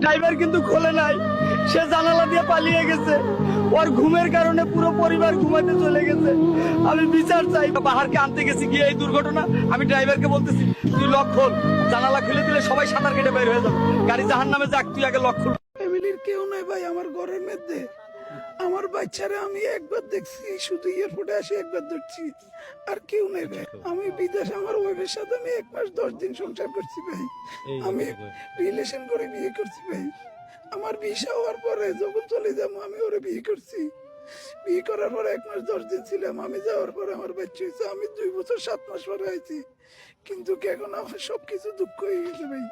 Driver কিন্তু খোলে নাই, সে জানালা দিয়ে পালিয়ে গেছে। ওর ঘুমের কারণে পুরো পরিবার ঘুমাতে চলে গেছে। আমি বিচার চাই। বাহারকে আনতে গেছি, গিয়ে এই দুর্ঘটনা। আমি ড্রাইভারকে বলতেছি তুই লক খোল, জানালা খুলে দিলে সবাই সাঁতার কেটে বের হয়ে যাবে, গাড়ি জাহান্নামে যাক, তুই আগে লক খোল। ফ্যামিলির কেউ নাই ভাই আমার ঘরের মধ্যে। আমার বাচ্চারা আমি একবার দেখছি, শুধু এয়ারপোর্টে আসে একবার ধরছি, আর কেউ নেই ভাই। আমি বিদেশ আমার ওয়াইফের সাথে আমি 1 মাস 10 দিন সংসার করছি ভাই। আমি রিলেশন করে বিয়ে করছি ভাই। আমার ভিসা হওয়ার পরে যখন চলে যাবো আমি ওরে বিয়ে করছি। বিয়ে করার পরে 1 মাস 10 দিন ছিলাম। আমি যাওয়ার পরে আমার বাচ্চা হয়েছে। আমি 2 বছর 7 মাস পরে আইছি, কিন্তু এখন আমার সবকিছু দুঃখ হয়ে গেছে ভাই।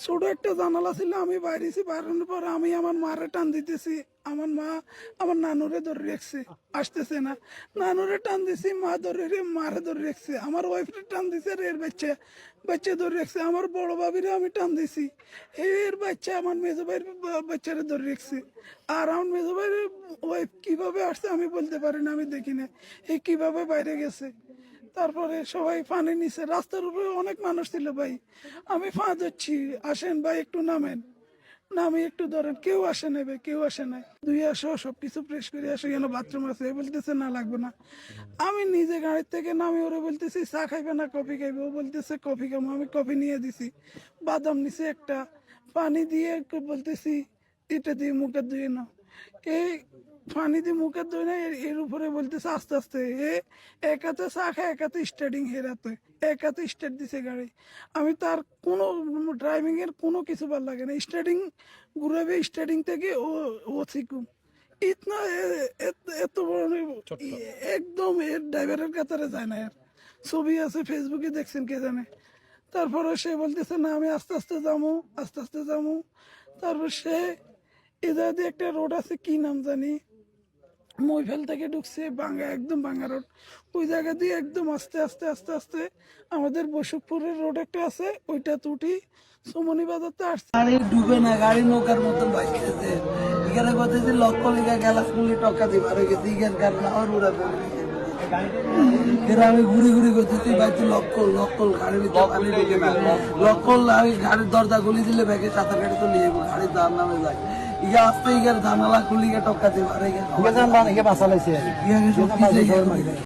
ছোট একটা জানালা ছিল, আমি বাইরেছি। বাইরানোর পরে আমি আমার মারে টান দিতেছি, আমার মা আমার নানুরে ধরে রেখছে, আসতেছে না। নানুরে টান দিছি, মা ধরে মারে ধরে রেখছে। আমার ওয়াইফরে টান দিছে, আর এর বাচ্চা বাচ্চা ধরে রেখছে। আমার বড় ভাবিরে আমি টান দিছি, এর বাচ্চা আমার মেজো ভাইয়ের বাচ্চারে ধরে রেখছে। আর আমার মেজো ভাইয়ের ওয়াইফ কিভাবে আসছে আমি বলতে পারি না, আমি দেখি না এই কিভাবে বাইরে গেছে। তারপরে সবাই পানি নিছে, রাস্তার উপরে অনেক মানুষ ছিল ভাই। আমি ফা ধরছি, আসেন ভাই একটু নামেন, নামি একটু ধরেন। কেউ আসে নাই ভাই, কেউ আসে নাই। দুই আসো সবকিছু ফ্রেশ করে আসো, কেন বাথরুম আছে? বলতেছে না লাগবে না। আমি নিজে গাড়ির থেকে নামি ওরে বলতেছি চা খাইবে না কফি খাইবে? ও বলতেছে কফি খাবো। আমি কফি নিয়ে দিছি, বাদাম নিছে একটা, পানি দিয়ে বলতেছি এটা দিয়ে মুখে ধুয়ে নাও। এই পানি দিয়ে মুখে ধুয়ে না, এর উপরে বলতেছে আস্তে আস্তে। এক হাতে চা খায়, এক হাতে স্টার্টিং, হেরাতে এক হাতে স্টার্ট দিছে গাড়ি। আমি তার কোনো ড্রাইভিং এর কোনো কিছু ভালো লাগে না। স্টার্টিং ঘুরাবে, স্টার্টিং থেকে ও শিখুম। ইতনা এত বড় একদম এর ড্রাইভারের কাতারে যায় না। এর ছবি আছে ফেসবুকে, দেখছেন কে জানে। তারপরে সে বলতেছে না আমি আস্তে আস্তে যাবো, আস্তে আস্তে যাবো। তারপর সে এদের দিয়ে একটা রোড আছে, কি নাম জানি, মইফেল থেকে ঢুকছে বাঙ্গা, একদম বাঙ্গা রোড। ওই জায়গা দিয়ে একদম আস্তে আস্তে আস্তে আস্তে আমাদের বসুকপুরের রোড একটা আছে, ওইটা তুটি সুমনি বাজারতে আসছে। গাড়ি ডুবে না, গাড়ি নৌকার মতন ভাসতেছে। এখানে কথা যে লক্ষ লিখা গ্যালাস গুলি টকা দিবার হয়ে গেছে, ইগের কারণে আমার উড়া পড়ে এরা আমি ঘুরি ঘুরি করতেছি ভাই, তুই লক্কল গাড়ির ভিতরে পানি ঢুকে না। লক্কল আমি গাড়ির দরজা খুলি দিলে ব্যাগে সাঁতার কাটি তো নিয়ে গাড়ি তার নামে যায়। ইগা আসতে ইগার জানালা খুলি টকা দিবার হয়ে গেছে, বাঁচালাইছে। সব কিছু